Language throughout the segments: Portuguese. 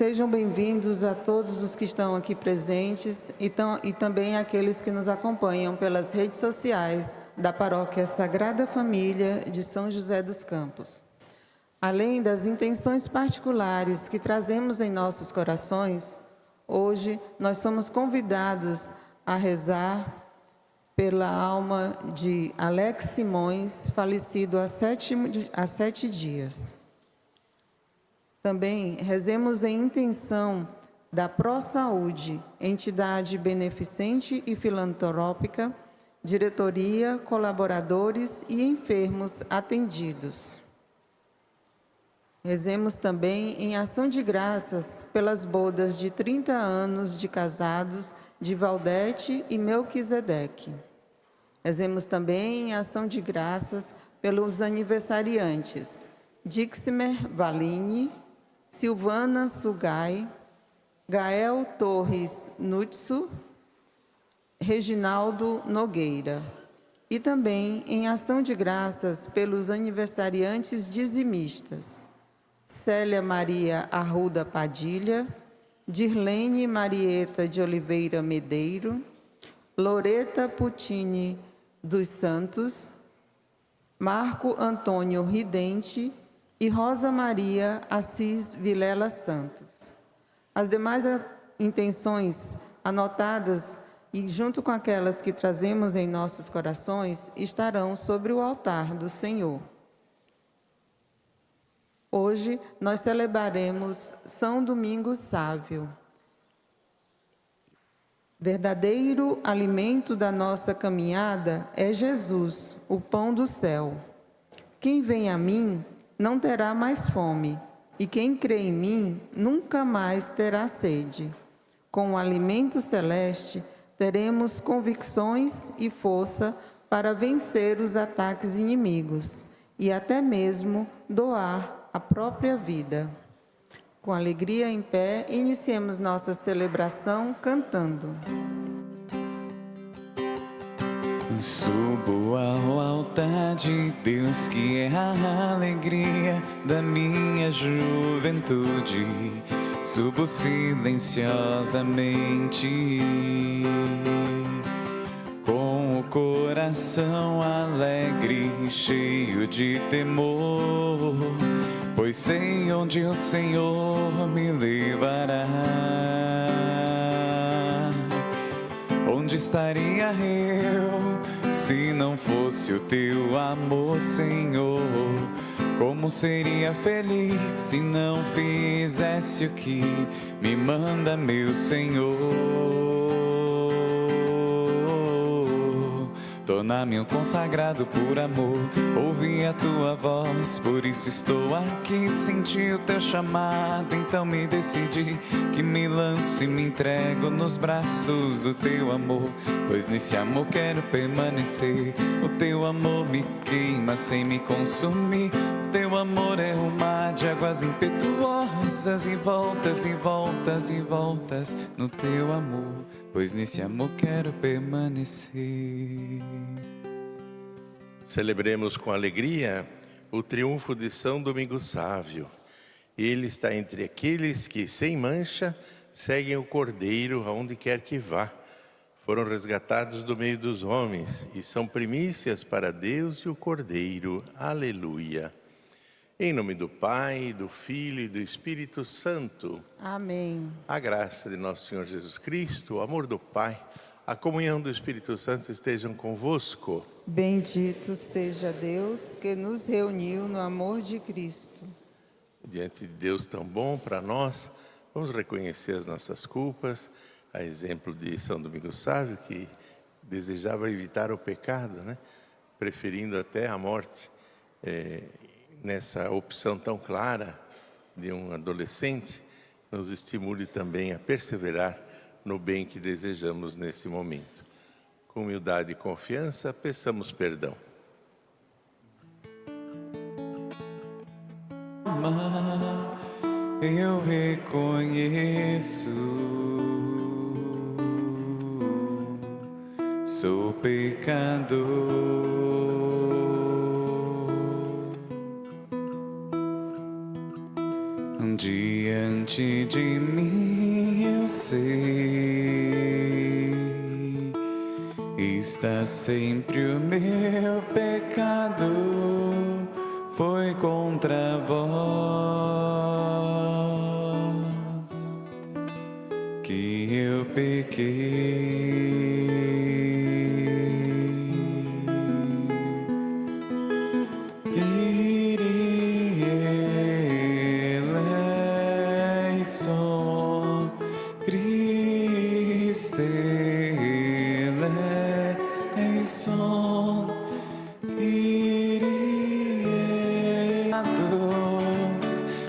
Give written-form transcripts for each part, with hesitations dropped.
Sejam bem-vindos a todos os que estão aqui presentes e também aqueles que nos acompanham pelas redes sociais da Paróquia Sagrada Família de São José dos Campos. Além das intenções particulares que trazemos em nossos corações, hoje nós somos convidados a rezar pela alma de Alex Simões, falecido há 7 dias. Também rezemos em intenção da ProSaúde, entidade beneficente e filantrópica, diretoria, colaboradores e enfermos atendidos. Rezemos também em ação de graças pelas bodas de 30 anos de casados de Valdete e Melquisedeque. Rezemos também em ação de graças pelos aniversariantes Diximer Valine, Silvana Sugai, Gael Torres Nutsu, Reginaldo Nogueira. E também em ação de graças pelos aniversariantes dizimistas: Célia Maria Arruda Padilha, Dirlene Marieta de Oliveira Medeiro, Loreta Putini dos Santos, Marco Antônio Ridente e Rosa Maria Assis Vilela Santos. As demais intenções anotadas e junto com aquelas que trazemos em nossos corações estarão sobre o altar do Senhor. Hoje nós celebraremos São Domingos Sávio. Verdadeiro alimento da nossa caminhada é Jesus, o pão do céu. Quem vem a mim não terá mais fome, e quem crê em mim nunca mais terá sede. Com o alimento celeste, teremos convicções e força para vencer os ataques inimigos e até mesmo doar a própria vida. Com alegria em pé, iniciemos nossa celebração cantando. Subo ao altar de Deus, que é a alegria da minha juventude. Subo silenciosamente, com o coração alegre, cheio de temor, pois sei onde o Senhor me levará. Onde estaria eu se não fosse o teu amor, Senhor? Como seria feliz se não fizesse o que me manda, meu Senhor? Tornar-me um consagrado por amor, ouvi a tua voz, por isso estou aqui. Senti o teu chamado, então me decidi que me lanço e me entrego nos braços do teu amor, pois nesse amor quero permanecer. O teu amor me queima sem me consumir. O teu amor é um mar de águas impetuosas, e voltas e voltas e voltas no teu amor, pois nesse amor quero permanecer. Celebremos com alegria o triunfo de São Domingos Sávio. Ele está entre aqueles que, sem mancha, seguem o Cordeiro aonde quer que vá. Foram resgatados do meio dos homens e são primícias para Deus e o Cordeiro. Aleluia. Em nome do Pai, do Filho e do Espírito Santo. Amém. A graça de nosso Senhor Jesus Cristo, o amor do Pai, a comunhão do Espírito Santo estejam convosco. Bendito seja Deus que nos reuniu no amor de Cristo. Diante de Deus tão bom para nós, vamos reconhecer as nossas culpas, a exemplo de São Domingos Sávio, que desejava evitar o pecado, né? Preferindo até a morte, nessa opção tão clara de um adolescente, nos estimule também a perseverar no bem que desejamos nesse momento. Com humildade e confiança, peçamos perdão. Eu reconheço, sou pecador. Diante diante de mim eu sei, está sempre o meu pecado, foi contra vós que eu pequei.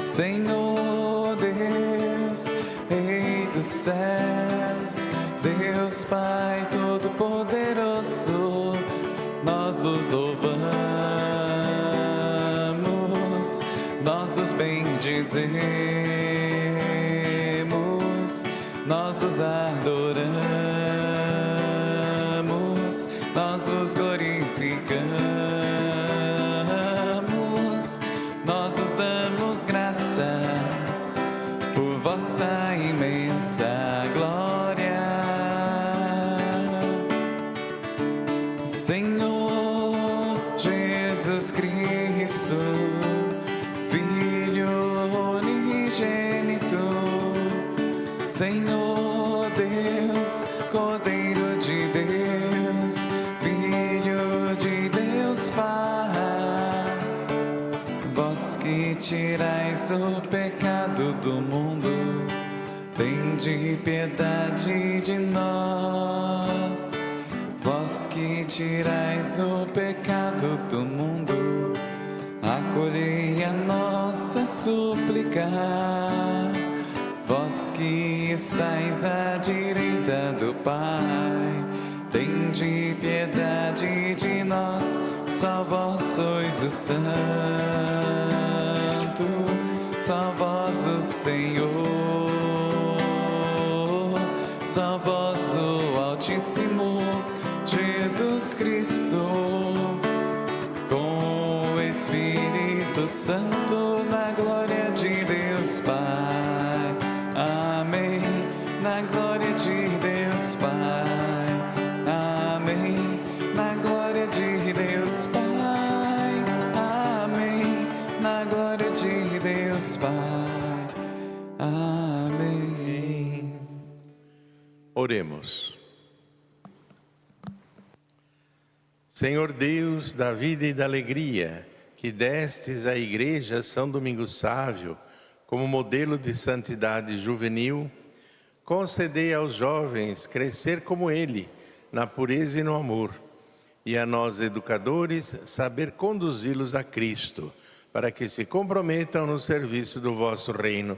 Senhor Deus, Rei dos céus, Deus Pai Todo-Poderoso, nós os louvamos, nós os bendizemos, nós os adoramos, nós os glorificamos, nós os damos graças por vossa imensa glória. Senhor Jesus Cristo, Filho unigênito, Senhor Deus, Cordeiro de Deus, Filho de Deus Pai, vós que tirais o pecado do mundo, tende piedade de nós. Vós que tirais o pecado do mundo, acolhei a nossa súplica. Vós que estais à direita do Pai, tende piedade de nós. Só vós sois o Santo, só vós o Senhor, só vós o Altíssimo, Jesus Cristo, com o Espírito Santo, na glória de Deus Pai. Amém. Na glória de Deus Pai. Amém. Na glória de Deus Pai. Amém. Na glória de Deus Pai. Amém. Oremos. Senhor Deus da vida e da alegria, que destes à Igreja São Domingos Sávio como modelo de santidade juvenil, concedei aos jovens crescer como ele, na pureza e no amor, e a nós, educadores, saber conduzi-los a Cristo, para que se comprometam no serviço do vosso reino,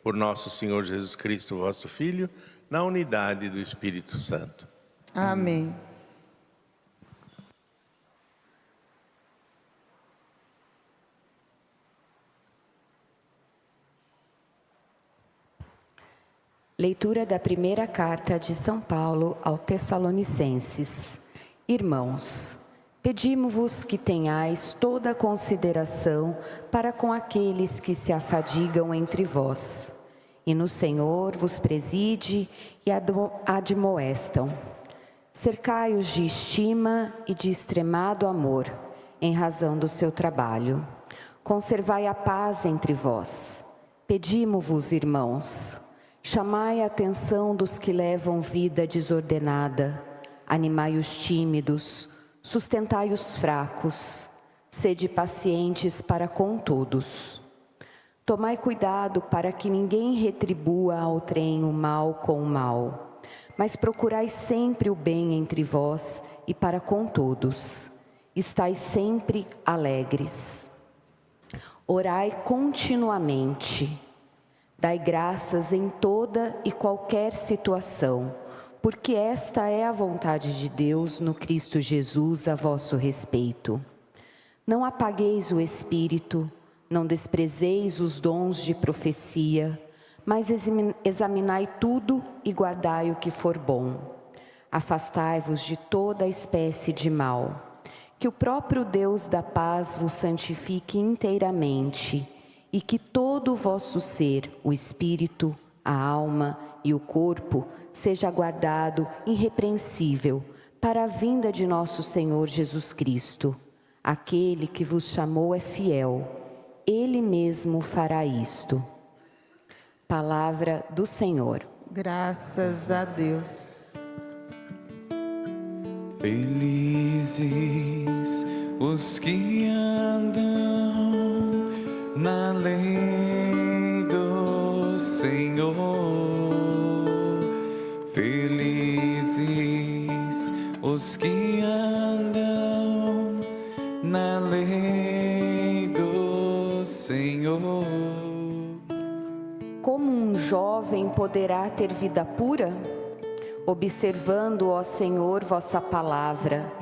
por nosso Senhor Jesus Cristo, vosso Filho, na unidade do Espírito Santo. Amém. Leitura da primeira carta de São Paulo aos Tessalonicenses. Irmãos, pedimos-vos que tenhais toda a consideração para com aqueles que se afadigam entre vós, e no Senhor vos preside e admoestam. Cercai-os de estima e de extremado amor, em razão do seu trabalho. Conservai a paz entre vós. Pedimo-vos, irmãos, chamai a atenção dos que levam vida desordenada, animai os tímidos, sustentai os fracos, sede pacientes para com todos. Tomai cuidado para que ninguém retribua ao trem o mal com o mal, mas procurai sempre o bem entre vós e para com todos. Estais sempre alegres. Orai continuamente. Dai graças em toda e qualquer situação, porque esta é a vontade de Deus no Cristo Jesus a vosso respeito. Não apagueis o Espírito, não desprezeis os dons de profecia, mas examinai tudo e guardai o que for bom. Afastai-vos de toda espécie de mal. Que o próprio Deus da paz vos santifique inteiramente, e que todo o vosso ser, o espírito, a alma e o corpo, seja guardado irrepreensível para a vinda de nosso Senhor Jesus Cristo. Aquele que vos chamou é fiel, Ele mesmo fará isto. Palavra do Senhor. Graças a Deus. Felizes os que andam na lei do Senhor. Felizes os que andam na lei do Senhor. Como um jovem poderá ter vida pura? Observando, ó Senhor, vossa palavra.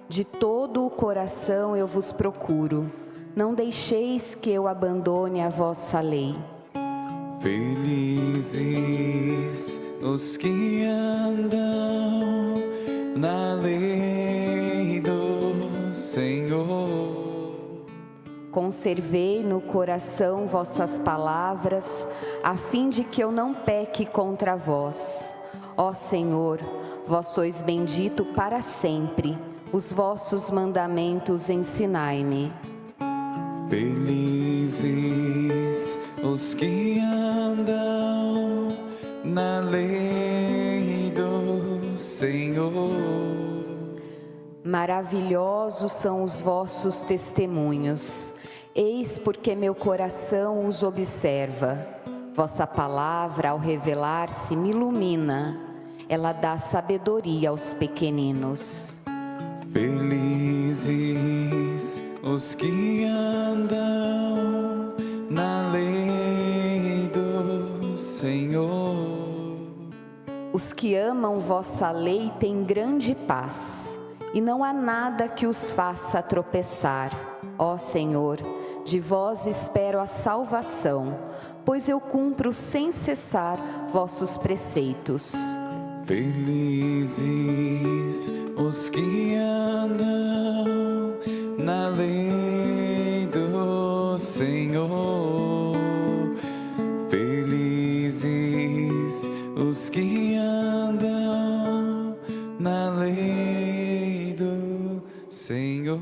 De todo o coração eu vos procuro. Não deixeis que eu abandone a vossa lei. Felizes os que andam na lei do Senhor. Conservei no coração vossas palavras, a fim de que eu não peque contra vós. Ó Senhor, vós sois bendito para sempre, os vossos mandamentos ensinai-me. Felizes os que andam na lei do Senhor. Maravilhosos são os vossos testemunhos, eis porque meu coração os observa. Vossa palavra, ao revelar-se, me ilumina, ela dá sabedoria aos pequeninos. Felizes os que andam na lei do Senhor. Os que amam vossa lei têm grande paz, e não há nada que os faça tropeçar. Ó Senhor, de vós espero a salvação, pois eu cumpro sem cessar vossos preceitos. Felizes os que andam na lei do Senhor. Felizes os que andam na lei do Senhor.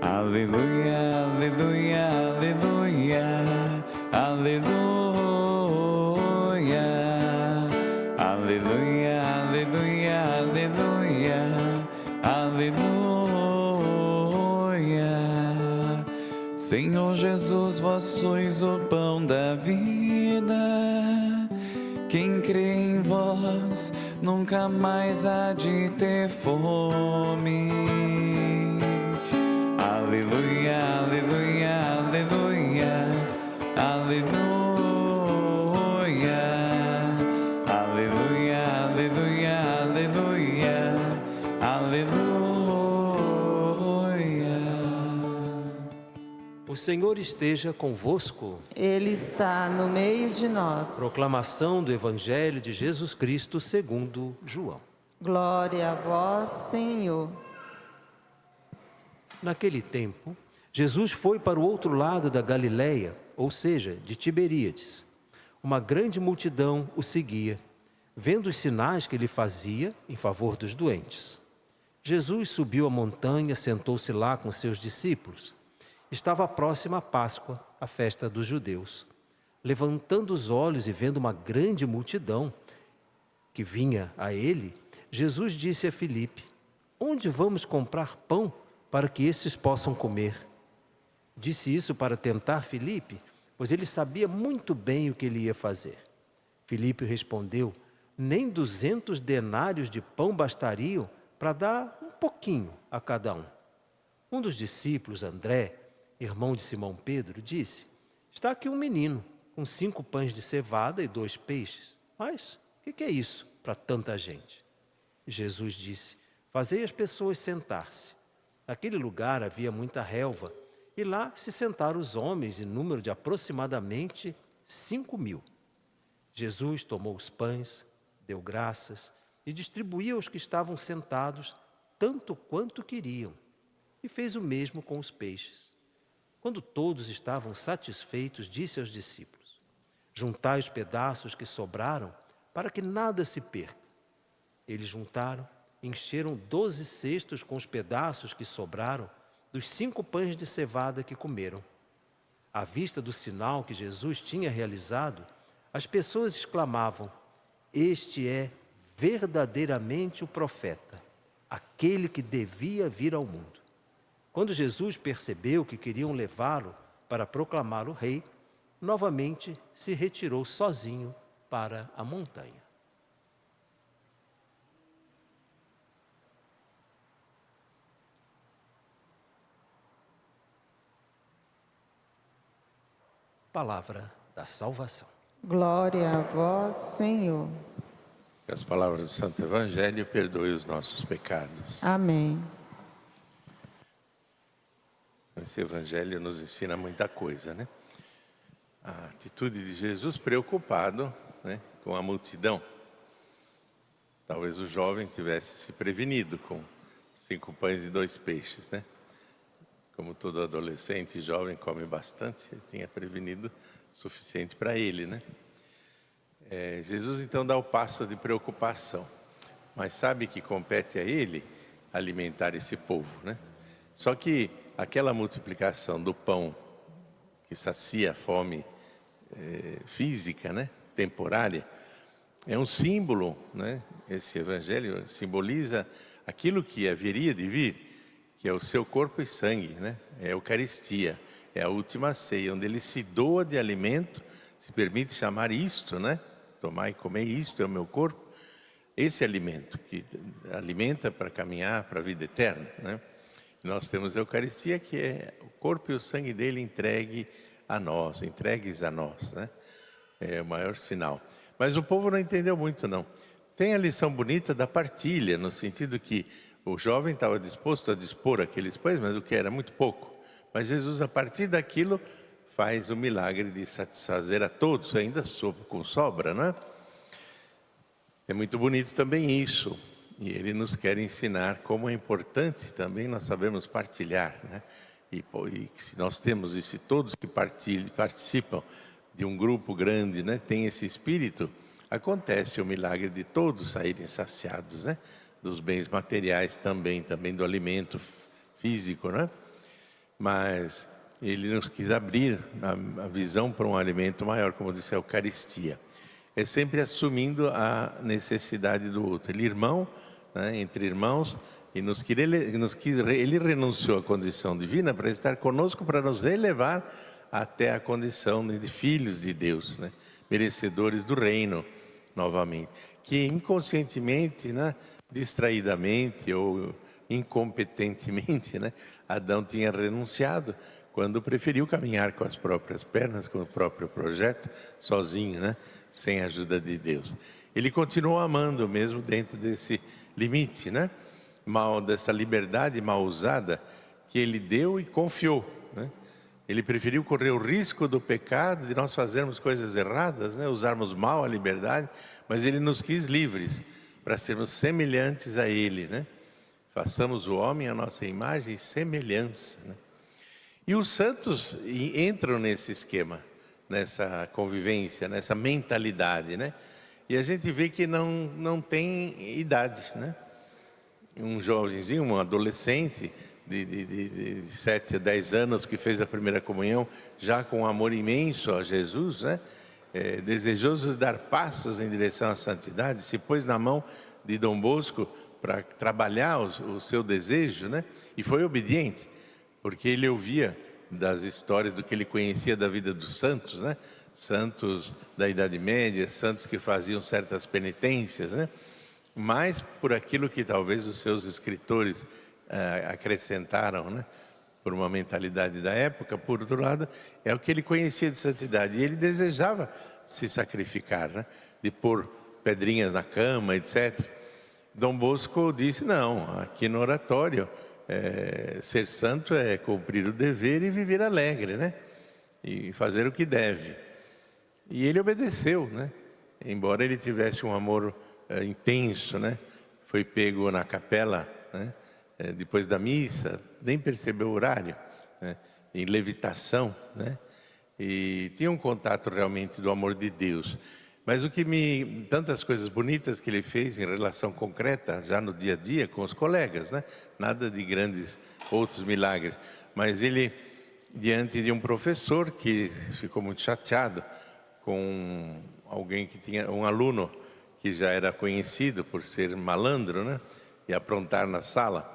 Aleluia, aleluia, aleluia, aleluia, aleluia, aleluia, aleluia, aleluia. Senhor Jesus, vós sois o pão da vida. Quem crê em vós nunca mais há de ter fome. Aleluia, aleluia, aleluia, aleluia, aleluia, aleluia, aleluia, aleluia. O Senhor esteja convosco. Ele está no meio de nós. Proclamação do Evangelho de Jesus Cristo segundo João. Glória a vós, Senhor. Naquele tempo, Jesus foi para o outro lado da Galileia, ou seja, de Tiberíades. Uma grande multidão o seguia, vendo os sinais que ele fazia em favor dos doentes. Jesus subiu a montanha, sentou-se lá com seus discípulos. Estava próxima a Páscoa, a festa dos judeus. Levantando os olhos e vendo uma grande multidão que vinha a ele, Jesus disse a Filipe: onde vamos comprar pão para que estes possam comer? Disse isso para tentar Filipe, pois ele sabia muito bem o que ele ia fazer. Filipe respondeu: nem 200 denários de pão bastariam para dar um pouquinho a cada um. Um dos discípulos, André, irmão de Simão Pedro, disse: está aqui um menino com 5 pães de cevada e 2 peixes. Mas o que é isso para tanta gente? Jesus disse: fazei as pessoas sentar-se. Naquele lugar havia muita relva, e lá se sentaram os homens em número de aproximadamente 5.000. Jesus tomou os pães, deu graças e distribuía aos que estavam sentados, tanto quanto queriam, e fez o mesmo com os peixes. Quando todos estavam satisfeitos, disse aos discípulos: juntai os pedaços que sobraram, para que nada se perca. Eles juntaram, encheram 12 cestos com os pedaços que sobraram dos 5 pães de cevada que comeram. À vista do sinal que Jesus tinha realizado, as pessoas exclamavam: este é verdadeiramente o profeta, aquele que devia vir ao mundo. Quando Jesus percebeu que queriam levá-lo para proclamar o rei, novamente se retirou sozinho para a montanha. Palavra da salvação. Glória a vós, Senhor. Que as palavras do Santo Evangelho perdoem os nossos pecados. Amém. Esse Evangelho nos ensina muita coisa, né? A atitude de Jesus preocupado, né, com a multidão. Talvez o jovem tivesse se prevenido com 5 pães e 2 peixes, né? Como todo adolescente e jovem come bastante, ele tinha prevenido o suficiente para ele, né? Jesus então dá o passo de preocupação, mas sabe que compete a ele alimentar esse povo, né? Só que aquela multiplicação do pão que sacia a fome física, né, temporária, é um símbolo, né? Esse evangelho simboliza aquilo que haveria de vir, que é o seu corpo e sangue, né? É a Eucaristia, é a última ceia, onde ele se doa de alimento, se permite chamar isto, né? Tomar e comer, isto é o meu corpo. Esse alimento que alimenta para caminhar para a vida eterna, né? Nós temos a Eucaristia, que é o corpo e o sangue dele entregues a nós, né? É o maior sinal. Mas o povo não entendeu muito, não. Tem a lição bonita da partilha, no sentido que o jovem estava disposto a dispor aqueles pães, mas o que era muito pouco. Mas Jesus, a partir daquilo, faz o milagre de satisfazer a todos, ainda com sobra, né? É muito bonito também isso. E ele nos quer ensinar como é importante também nós sabemos partilhar, né? E se nós temos, e se todos que participam de um grupo grande, né, tem esse espírito, acontece o milagre de todos saírem saciados, né? Dos bens materiais também do alimento físico, né? Mas ele nos quis abrir a visão para um alimento maior, como disse a Eucaristia. É sempre assumindo a necessidade do outro. Ele irmão, né, entre irmãos, e ele renunciou à condição divina para estar conosco, para nos elevar até a condição de filhos de Deus, né, merecedores do reino, novamente. Que inconscientemente, né, distraidamente ou incompetentemente, né, Adão tinha renunciado quando preferiu caminhar com as próprias pernas, com o próprio projeto, sozinho, né, sem a ajuda de Deus. Ele continuou amando mesmo dentro desse limite, né, dessa liberdade mal usada que ele deu e confiou, né? Ele preferiu correr o risco do pecado, de nós fazermos coisas erradas, né, usarmos mal a liberdade, mas ele nos quis livres para sermos semelhantes a ele, né? Façamos o homem à nossa imagem e semelhança, né? E os santos entram nesse esquema, nessa convivência, nessa mentalidade, né? E a gente vê que não tem idade, né? Um jovenzinho, um adolescente de 7 a 10 anos que fez a primeira comunhão, já com um amor imenso a Jesus, né? Desejoso de dar passos em direção à santidade, se pôs na mão de Dom Bosco para trabalhar o seu desejo, né? E foi obediente, porque ele ouvia das histórias do que ele conhecia da vida dos santos, né? Santos da Idade Média, santos que faziam certas penitências, né? Mas por aquilo que talvez os seus escritores acrescentaram, né? Por uma mentalidade da época, por outro lado, é o que ele conhecia de santidade. E ele desejava se sacrificar, né? De pôr pedrinhas na cama, etc. Dom Bosco disse, não, aqui no oratório, ser santo é cumprir o dever e viver alegre, né? E fazer o que deve. E ele obedeceu, né? Embora ele tivesse um amor intenso, né? Foi pego na capela, né, depois da missa, nem percebeu o horário, né? Em levitação, né? E tinha um contato realmente do amor de Deus. Mas tantas coisas bonitas que ele fez em relação concreta, já no dia a dia com os colegas, né? Nada de grandes outros milagres. Mas ele, diante de um professor que ficou muito chateado com alguém que tinha, um aluno que já era conhecido por ser malandro, né? E aprontar na sala.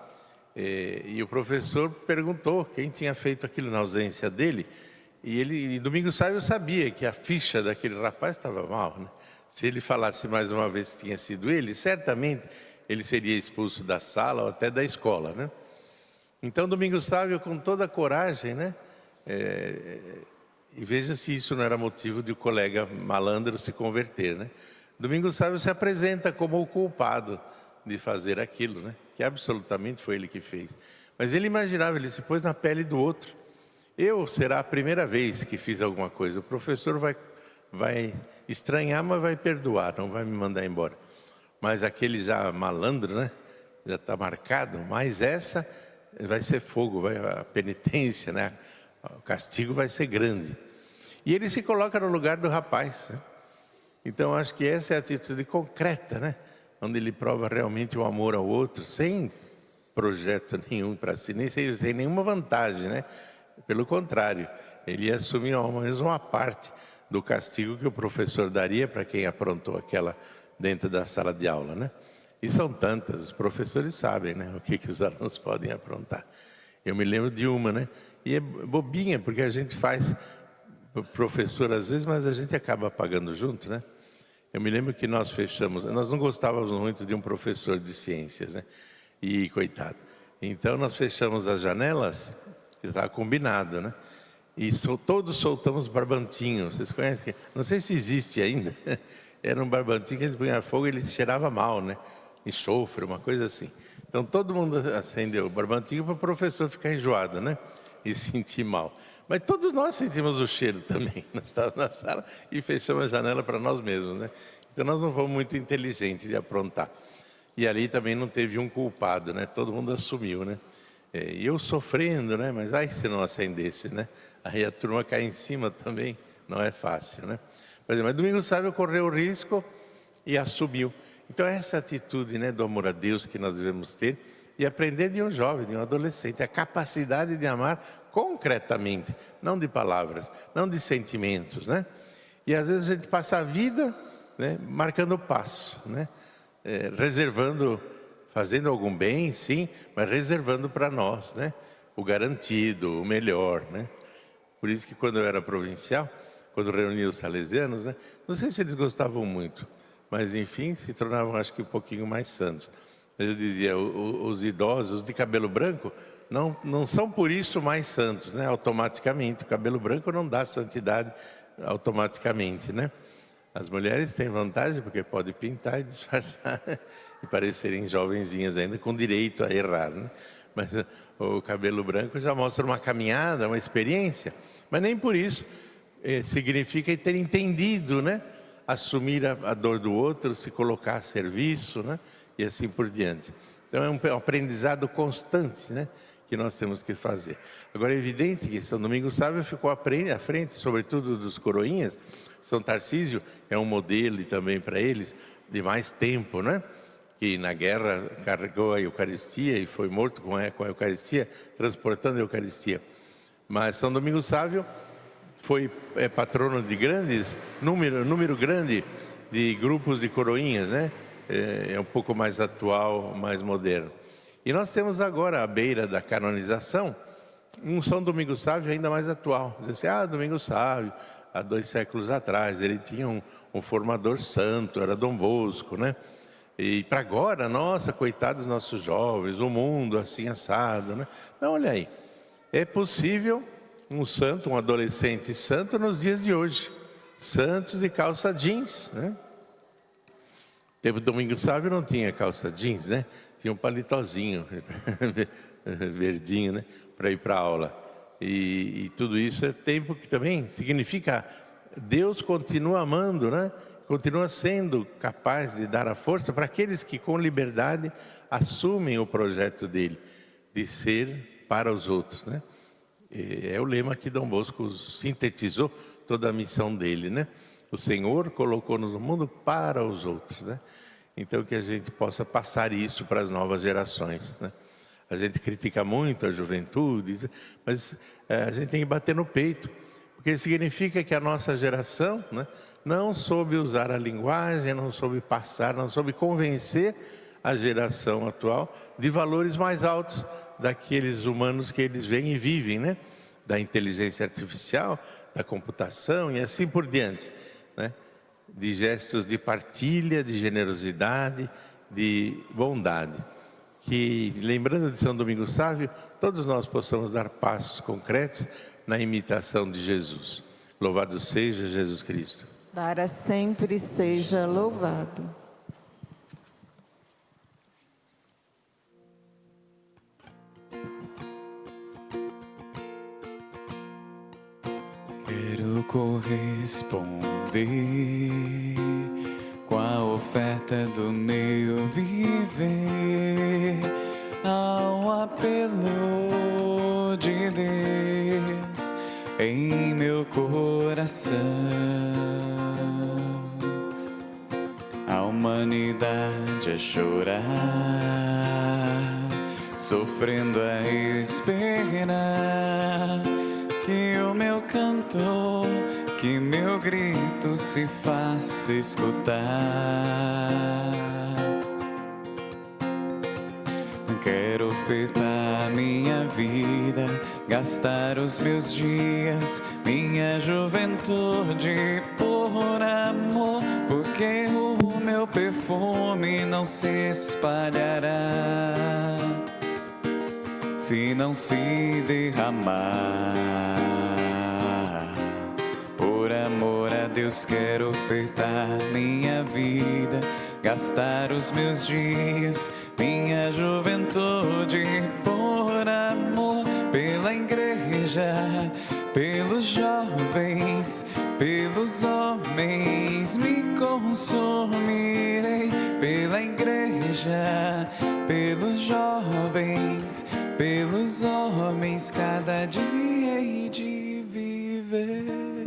E o professor perguntou quem tinha feito aquilo na ausência dele. E Domingos Sávio sabia que a ficha daquele rapaz estava mal, né? Se ele falasse mais uma vez que tinha sido ele, certamente ele seria expulso da sala ou até da escola, né? Então Domingos Sávio, com toda a coragem, né? E veja se isso não era motivo de o colega malandro se converter, né? Domingos Sávio se apresenta como o culpado de fazer aquilo, né? Que absolutamente foi ele que fez. Mas ele imaginava, ele se pôs na pele do outro. Será a primeira vez que fiz alguma coisa. O professor vai estranhar, mas vai perdoar, não vai me mandar embora. Mas aquele já malandro, né? Já está marcado. Mas essa vai ser fogo, a penitência, né? O castigo vai ser grande. E ele se coloca no lugar do rapaz, né? Então, acho que essa é a atitude concreta, né? Onde ele prova realmente o amor ao outro, sem projeto nenhum para si, nem sem nenhuma vantagem, né? Pelo contrário, ele assumiu ao menos uma parte do castigo que o professor daria para quem aprontou aquela dentro da sala de aula, né? E são tantas, os professores sabem, né? O que os alunos podem aprontar. Eu me lembro de uma, né? E é bobinha, porque a gente faz professor às vezes, mas a gente acaba pagando junto, né? Eu me lembro que nós não gostávamos muito de um professor de ciências, né? E coitado. Então nós fechamos as janelas, que estava combinado, né? E todos soltamos barbantinhos. Vocês conhecem? Não sei se existe ainda. Era um barbantinho que a gente punha fogo e ele cheirava mal, né? Enxofre, uma coisa assim. Então todo mundo acendeu o barbantinho para o professor ficar enjoado, né? E sentir mal. Mas todos nós sentimos o cheiro também. Nós estávamos na sala e fechamos a janela para nós mesmos, né? Então nós não fomos muito inteligentes de aprontar. E ali também não teve um culpado, né? Todo mundo assumiu, né? E eu sofrendo, né? Mas ai, se não acendesse, né? Aí a turma cai em cima também, não é fácil, né? Mas Domingos Sávio correu o risco e assumiu. Então essa atitude, né, do amor a Deus que nós devemos ter e aprender de um jovem, de um adolescente, a capacidade de amar concretamente, não de palavras, não de sentimentos, né? E às vezes a gente passa a vida, né, marcando o passo, né? Reservando, fazendo algum bem, sim, mas reservando para nós, né? O garantido, o melhor, né? Por isso que quando eu era provincial, quando reunia os salesianos, né? Não sei se eles gostavam muito, mas enfim, se tornavam, acho que um pouquinho mais santos. Eu dizia, os idosos de cabelo branco não são por isso mais santos, né? Automaticamente, o cabelo branco não dá santidade automaticamente, né? As mulheres têm vantagem porque podem pintar e disfarçar e parecerem jovenzinhas ainda com direito a errar, né? Mas o cabelo branco já mostra uma caminhada, uma experiência, mas nem por isso significa ter entendido, né? Assumir a dor do outro, se colocar a serviço, né? E assim por diante. Então é um aprendizado constante, né? Que nós temos que fazer. Agora é evidente que São Domingos Sávio ficou à frente, sobretudo dos coroinhas. São Tarcísio é um modelo também para eles de mais tempo, né? Que na guerra carregou a Eucaristia e foi morto com a Eucaristia, transportando a Eucaristia. Mas São Domingos Sávio foi patrono de número grande de grupos de coroinhas, né? É um pouco mais atual, mais moderno. E nós temos agora, à beira da canonização, um São Domingos Sávio ainda mais atual. Diz assim, Domingos Sávio, há 2 séculos atrás, ele tinha um formador santo, era Dom Bosco, né? E para agora, nossa, coitados dos nossos jovens, o mundo assim assado, né? Não, olha aí, é possível um santo, um adolescente santo nos dias de hoje. Santos de calça jeans, né? Tempo do Domingos Sávio não tinha calça jeans, né? Tinha um palitozinho verdinho, né? Para ir para a aula. E tudo isso é tempo que também significa Deus continua amando, né? Continua sendo capaz de dar a força para aqueles que com liberdade assumem o projeto dele. de ser para os outros, né? É o lema que Dom Bosco sintetizou toda a missão dele, né? O Senhor colocou-nos no mundo para os outros, né? Então que a gente possa passar isso para as novas gerações, né? A gente critica muito a juventude, mas a gente tem que bater no peito, porque significa que a nossa geração, né, não soube usar a linguagem, não soube passar, não soube convencer a geração atual de valores mais altos daqueles humanos que eles veem e vivem, né? Da inteligência artificial, da computação e assim por diante, né? De gestos de partilha, de generosidade, de bondade. Que, lembrando de São Domingos Sávio, todos nós possamos dar passos concretos na imitação de Jesus. Louvado seja Jesus Cristo. Para sempre seja louvado. Quero corresponder com a oferta do meu viver ao apelo de Deus em meu coração. A humanidade a chorar, sofrendo a esperar que o meu canto, que meu grito se faça escutar. Quero ofertar minha vida, gastar os meus dias, minha juventude por amor, porque o meu perfume não se espalhará se não se derramar. Por amor a Deus quero ofertar minha vida, gastar os meus dias, minha juventude por amor, pela igreja, pelos jovens, pelos homens me consumirei, pela igreja, pelos jovens, pelos homens cada dia hei de viver.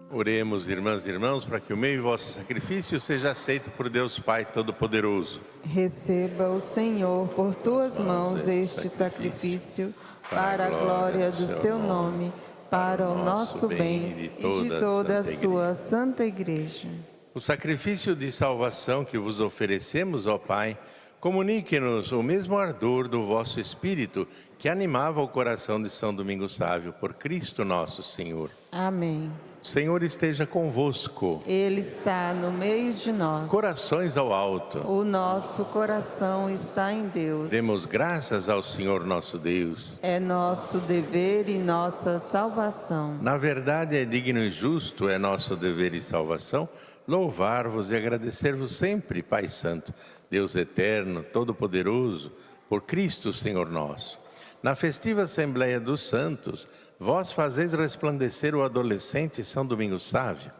Oremos, irmãs e irmãos, para que o meu e vosso sacrifício seja aceito por Deus Pai Todo-Poderoso. Receba o Senhor por tuas mãos este sacrifício para a glória do seu nome, para o nosso bem e de toda a sua santa igreja. O sacrifício de salvação que vos oferecemos, ó Pai, comunique-nos o mesmo ardor do vosso Espírito que animava o coração de São Domingos Sávio, por Cristo nosso Senhor. Amém. O Senhor esteja convosco. Ele está no meio de nós. Corações ao alto. O nosso coração está em Deus. Demos graças ao Senhor nosso Deus. É nosso dever e nossa salvação. Na verdade, é digno e justo, é nosso dever e salvação, louvar-vos e agradecer-vos sempre, Pai Santo, Deus eterno, todo-poderoso, por Cristo, Senhor nosso. Na festiva Assembleia dos Santos, vós fazeis resplandecer o adolescente São Domingos Sávio.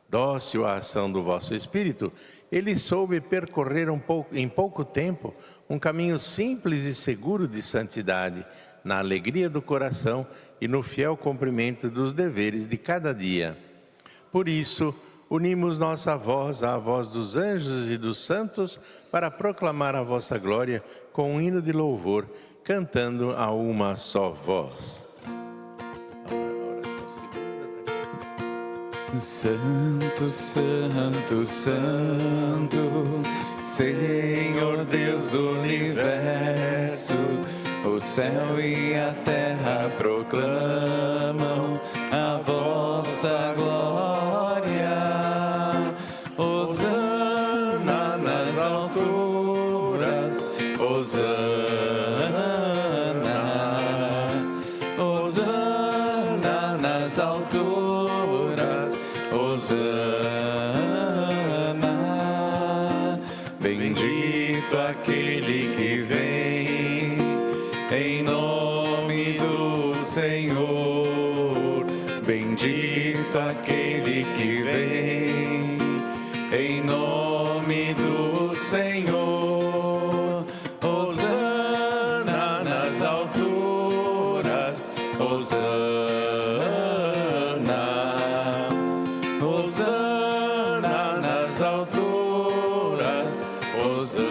Dócil à ação do vosso Espírito, ele soube percorrer em pouco tempo um caminho simples e seguro de santidade, na alegria do coração e no fiel cumprimento dos deveres de cada dia. Por isso, unimos nossa voz à voz dos anjos e dos santos para proclamar a vossa glória com um hino de louvor, cantando a uma só voz. Santo, Santo, Santo, Senhor Deus do universo, o céu e a terra proclamam a vossa glória. Hosana nas alturas, Hosana, Hosana nas alturas, Hosana. Bendito aquele que vem em nome do Senhor, bendito aquele que vem em nome do Senhor. Hosana. Hosana, Hosana nas alturas, Hosana.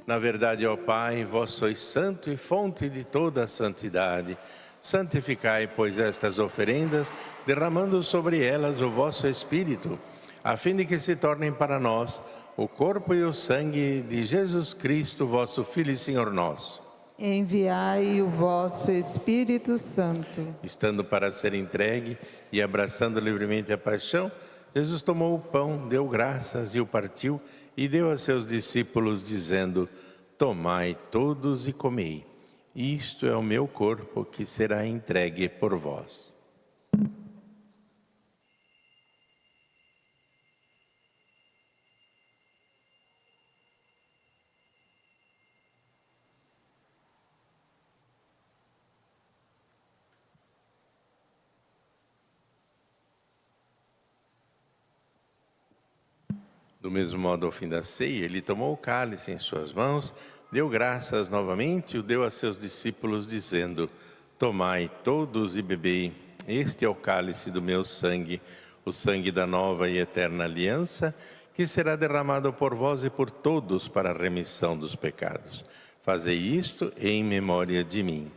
Na verdade, ó Pai, vós sois santo e fonte de toda a santidade. Santificai, pois, estas oferendas, derramando sobre elas o vosso Espírito, a fim de que se tornem para nós o corpo e o sangue de Jesus Cristo, vosso Filho e Senhor nosso. Enviai o vosso Espírito Santo. Estando para ser entregue e abraçando livremente a paixão, Jesus tomou o pão, deu graças e o partiu, e deu a seus discípulos, dizendo: tomai todos e comei. Isto é o meu corpo que será entregue por vós. Do mesmo modo, ao fim da ceia, ele tomou o cálice em suas mãos, deu graças novamente e o deu a seus discípulos, dizendo: tomai todos e bebei, este é o cálice do meu sangue, o sangue da nova e eterna aliança, que será derramado por vós e por todos para a remissão dos pecados. Fazei isto em memória de mim.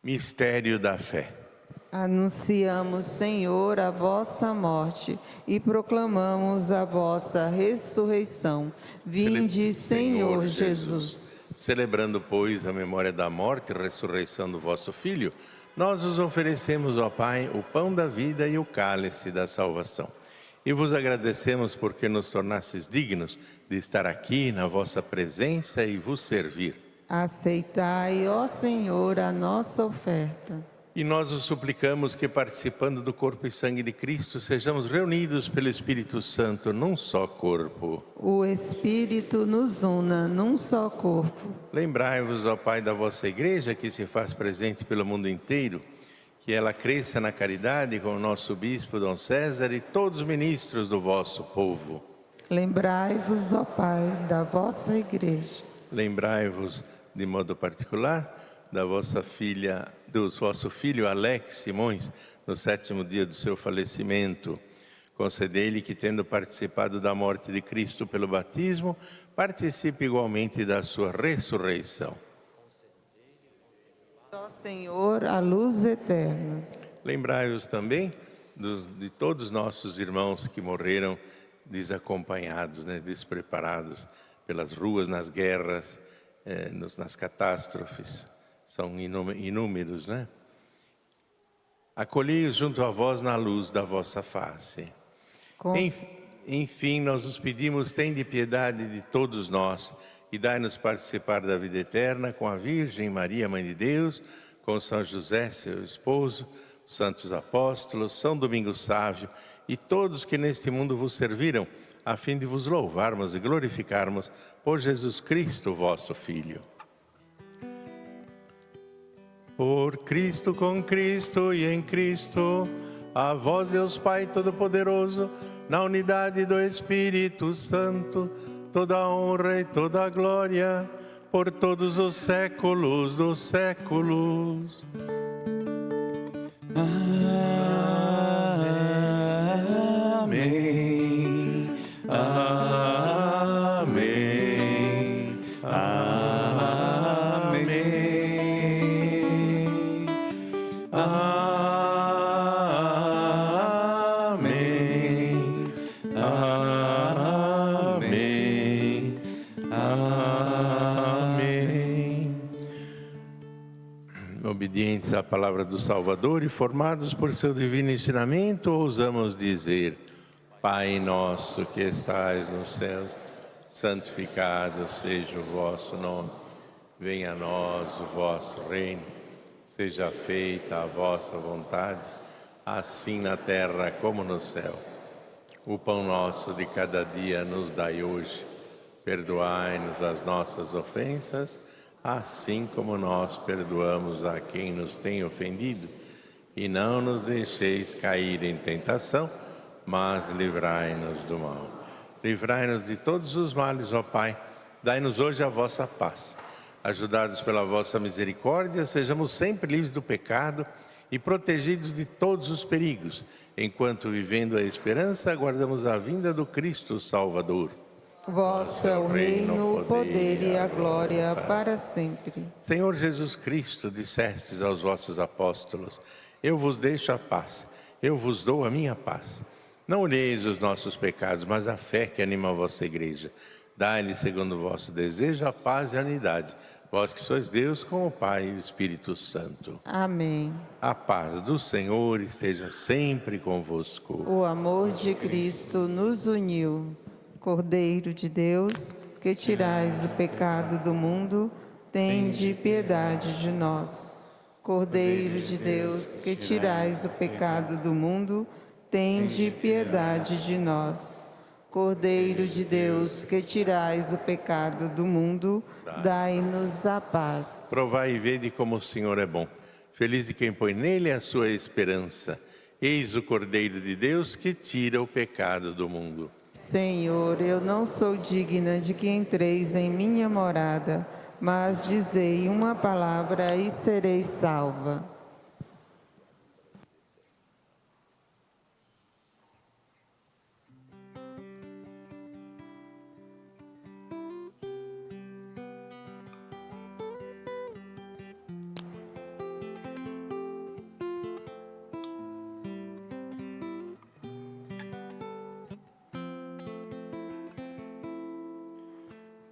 Mistério da fé. Anunciamos, Senhor, a vossa morte e proclamamos a vossa ressurreição. Vinde, Senhor Jesus. Celebrando, pois, a memória da morte e ressurreição do vosso Filho, nós vos oferecemos, ó Pai, o pão da vida e o cálice da salvação. E vos agradecemos porque nos tornastes dignos de estar aqui na vossa presença e vos servir. Aceitai, ó Senhor, a nossa oferta. E nós os suplicamos que, participando do corpo e sangue de Cristo, sejamos reunidos pelo Espírito Santo num só corpo. O Espírito nos una num só corpo. Lembrai-vos, ó Pai, da vossa Igreja, que se faz presente pelo mundo inteiro, que ela cresça na caridade com o nosso Bispo, Dom César, e todos os ministros do vosso povo. Lembrai-vos, ó Pai, da vossa Igreja. Lembrai-vos, de modo particular, da vossa filha, do vosso filho Alex Simões, no 7º dia do seu falecimento. Concedei-lhe que, tendo participado da morte de Cristo pelo batismo, participe igualmente da sua ressurreição. Ó Senhor, a luz eterna. Lembrai-vos também de todos os nossos irmãos que morreram desacompanhados, despreparados pelas ruas, nas guerras, nas catástrofes. São inúmeros, Acolhei-os junto a vós na luz da vossa face. Enfim, nós os pedimos, tende piedade de todos nós e dai-nos participar da vida eterna com a Virgem Maria, Mãe de Deus, com São José, seu esposo, os santos apóstolos, São Domingos Sávio e todos que neste mundo vos serviram, a fim de vos louvarmos e glorificarmos por Jesus Cristo, vosso Filho. Por Cristo, com Cristo e em Cristo, a vós, Deus Pai Todo-Poderoso, na unidade do Espírito Santo, toda a honra e toda a glória, por todos os séculos dos séculos. Amém. Amém. Amém. Amém. Amém. Amém. Obedientes à palavra do Salvador e formados por seu divino ensinamento, ousamos dizer: Pai nosso que estais nos céus, santificado seja o vosso nome. Venha a nós o vosso reino. Seja feita a vossa vontade, assim na terra como no céu. O pão nosso de cada dia nos dai hoje. Perdoai-nos as nossas ofensas, assim como nós perdoamos a quem nos tem ofendido. E não nos deixeis cair em tentação, mas livrai-nos do mal. Livrai-nos de todos os males, ó Pai. Dai-nos hoje a vossa paz. Ajudados pela vossa misericórdia, sejamos sempre livres do pecado e protegidos de todos os perigos, enquanto, vivendo a esperança, aguardamos a vinda do Cristo Salvador. Vosso é o reino, o poder e a glória para sempre. Senhor Jesus Cristo, dissestes aos vossos apóstolos: eu vos deixo a paz, eu vos dou a minha paz. Não olheis os nossos pecados, mas a fé que anima a vossa igreja. Dai-lhe, segundo o vosso desejo, a paz e a unidade. Vós que sois Deus, com o Pai e o Espírito Santo. Amém. A paz do Senhor esteja sempre convosco. O amor de Cristo nos uniu. Cordeiro de Deus, que tirais o pecado do mundo, tende piedade de nós. Cordeiro de Deus, que tirais o pecado do mundo, tende piedade de nós. Cordeiro de Deus, que tirais o pecado do mundo, dai-nos a paz. Provai e vede como o Senhor é bom. Feliz de quem põe nele a sua esperança. Eis o Cordeiro de Deus que tira o pecado do mundo. Senhor, eu não sou digna de que entreis em minha morada, mas dizei uma palavra e serei salva.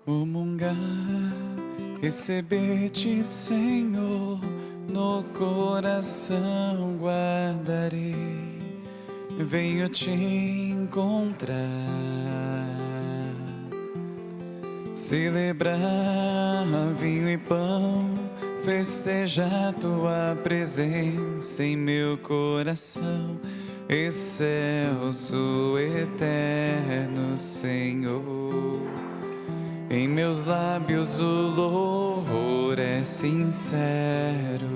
Comungar, receber-te, Senhor, no coração guardarei. Venho te encontrar, celebrar vinho e pão, festejar tua presença em meu coração, excelso, eterno Senhor. Em meus lábios o louvor é sincero.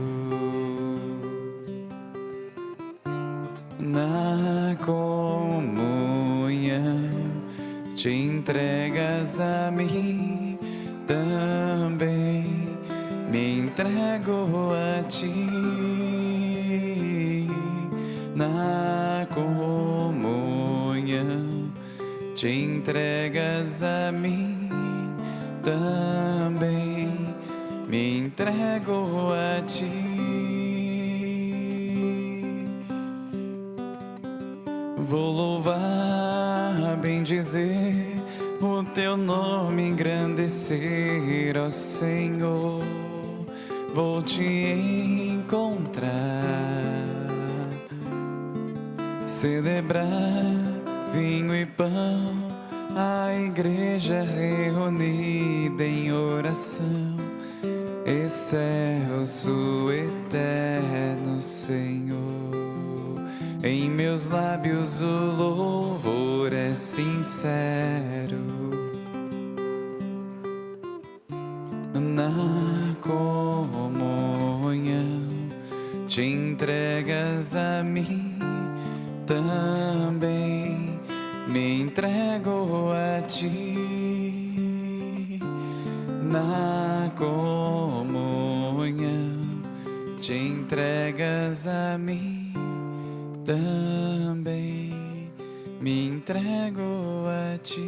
Na comunhão te entregas a mim, também me entrego a ti. Na comunhão te entregas a mim, também me entrego a ti. Vou louvar, bendizer o teu nome, engrandecer, ó Senhor. Vou te encontrar, celebrar vinho e pão, a igreja reunida em oração, excelso, eterno Senhor. Em meus lábios o louvor é sincero. Na comunhão te entregas a mim, também me entrego a ti. Na comunhão te entregas a mim, também me entrego a ti.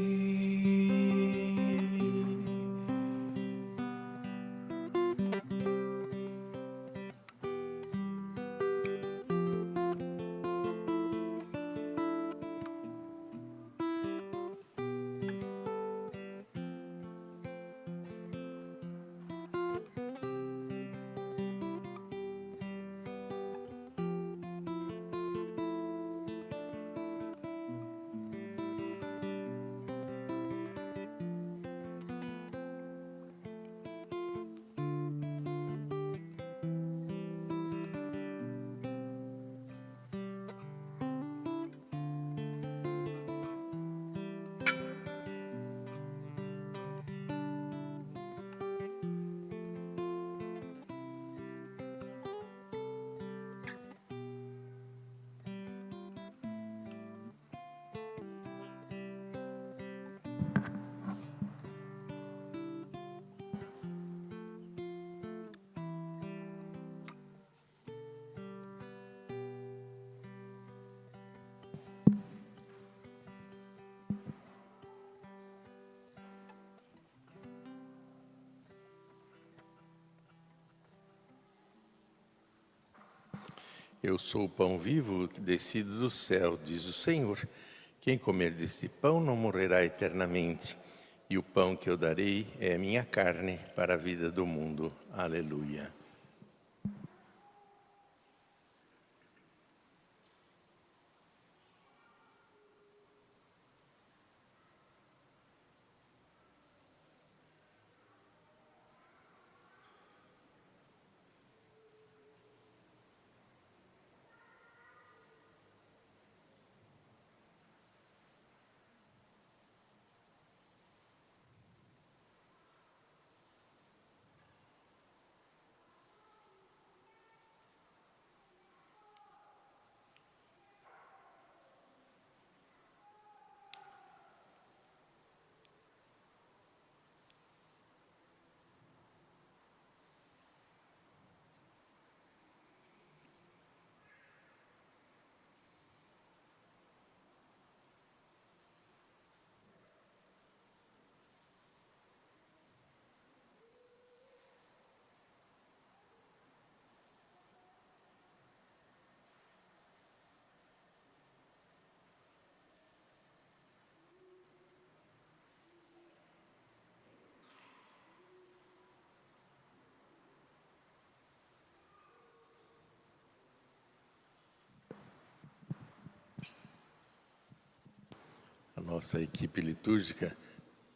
Eu sou o pão vivo que descido do céu, diz o Senhor. Quem comer deste pão não morrerá eternamente. E o pão que eu darei é minha carne para a vida do mundo. Aleluia. A nossa equipe litúrgica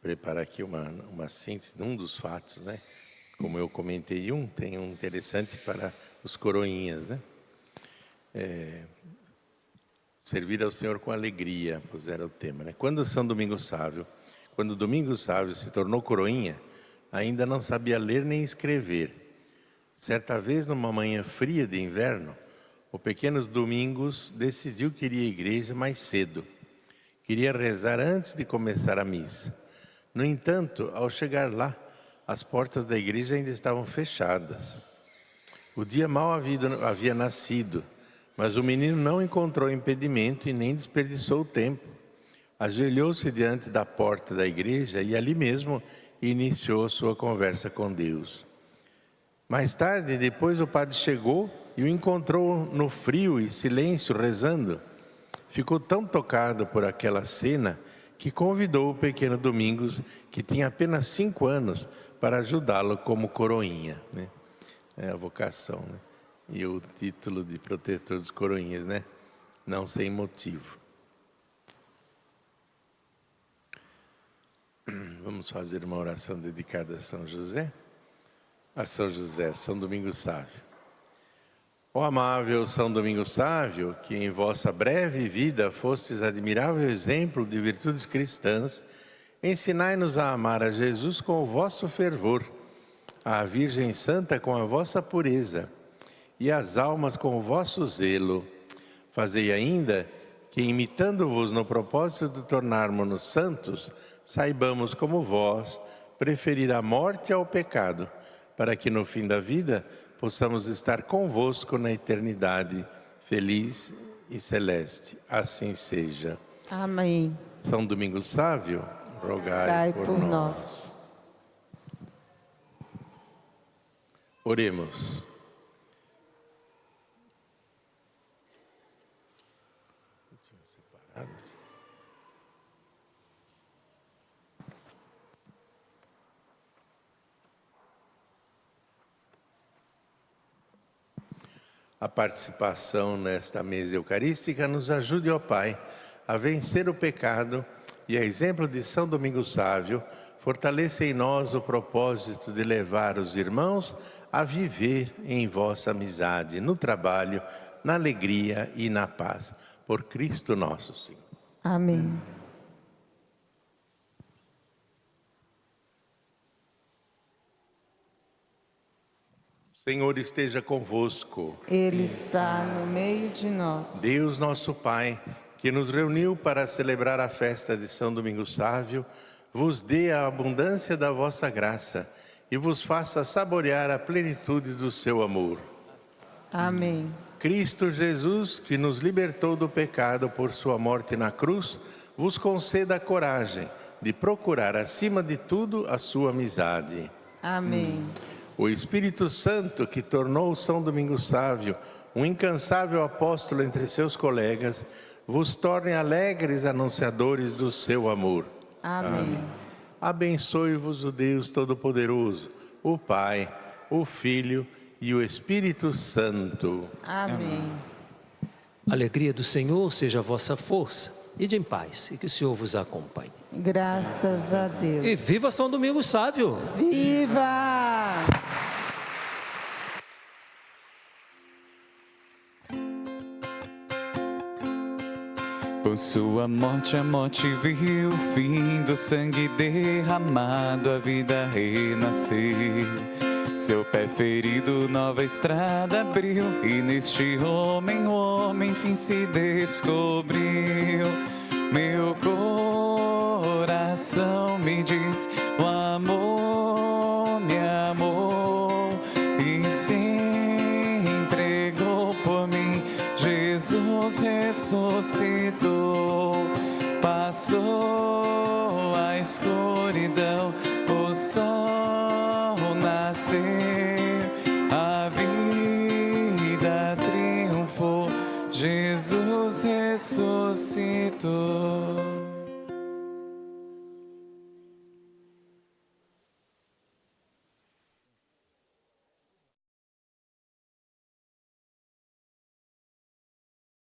prepara aqui uma síntese de um dos fatos, né? Como eu comentei, tem um interessante para os coroinhas, né? Servir ao Senhor com alegria, puseram o tema, né? Quando Domingos Sávio se tornou coroinha, ainda não sabia ler nem escrever. Certa vez, numa manhã fria de inverno, o pequeno Domingos decidiu que iria à igreja mais cedo. Queria rezar antes de começar a missa. No entanto, ao chegar lá, as portas da igreja ainda estavam fechadas. O dia mal havia nascido, mas o menino não encontrou impedimento e nem desperdiçou o tempo. Ajoelhou-se diante da porta da igreja e ali mesmo iniciou sua conversa com Deus. Mais tarde, depois o padre chegou e o encontrou no frio e silêncio rezando. Ficou tão tocado por aquela cena que convidou o pequeno Domingos, que tinha apenas 5 anos, para ajudá-lo como coroinha, né? É a vocação, né? E o título de protetor dos coroinhas, né? Não sem motivo. Vamos fazer uma oração dedicada a São José? A São José, São Domingos Sávio. Ó amável São Domingos Sávio, que em vossa breve vida fostes admirável exemplo de virtudes cristãs, ensinai-nos a amar a Jesus com o vosso fervor, a Virgem Santa com a vossa pureza e as almas com o vosso zelo. Fazei ainda que, imitando-vos no propósito de tornarmos-nos santos, saibamos, como vós, preferir a morte ao pecado, para que no fim da vida possamos estar convosco na eternidade, feliz e celeste. Assim seja. Amém. São Domingos Sávio, rogai por nós. Oremos. A participação nesta mesa eucarística nos ajude, ó Pai, a vencer o pecado e, a exemplo de São Domingos Sávio, fortaleça em nós o propósito de levar os irmãos a viver em vossa amizade, no trabalho, na alegria e na paz. Por Cristo nosso Senhor. Amém. O Senhor esteja convosco. Ele está no meio de nós. Deus nosso Pai, que nos reuniu para celebrar a festa de São Domingos Sávio, vos dê a abundância da vossa graça e vos faça saborear a plenitude do seu amor. Amém. Cristo Jesus, que nos libertou do pecado por sua morte na cruz, vos conceda a coragem de procurar acima de tudo a sua amizade. Amém. O Espírito Santo, que tornou São Domingos Sávio um incansável apóstolo entre seus colegas, vos torne alegres anunciadores do seu amor. Amém. Abençoe-vos o Deus Todo-Poderoso, o Pai, o Filho e o Espírito Santo. Amém. A alegria do Senhor seja a vossa força. Ide em paz e que o Senhor vos acompanhe. Graças a Deus. E viva São Domingos Sávio! Viva! Por sua morte a morte viu, fim do sangue derramado, a vida renasceu. Seu pé ferido nova estrada abriu, e neste homem o homem fim se descobriu. Meu coração me diz, o amor me amou e se entregou por mim. Jesus ressuscitou, passou a escuridão, o sol nasceu, a vida triunfou, Jesus ressuscitou.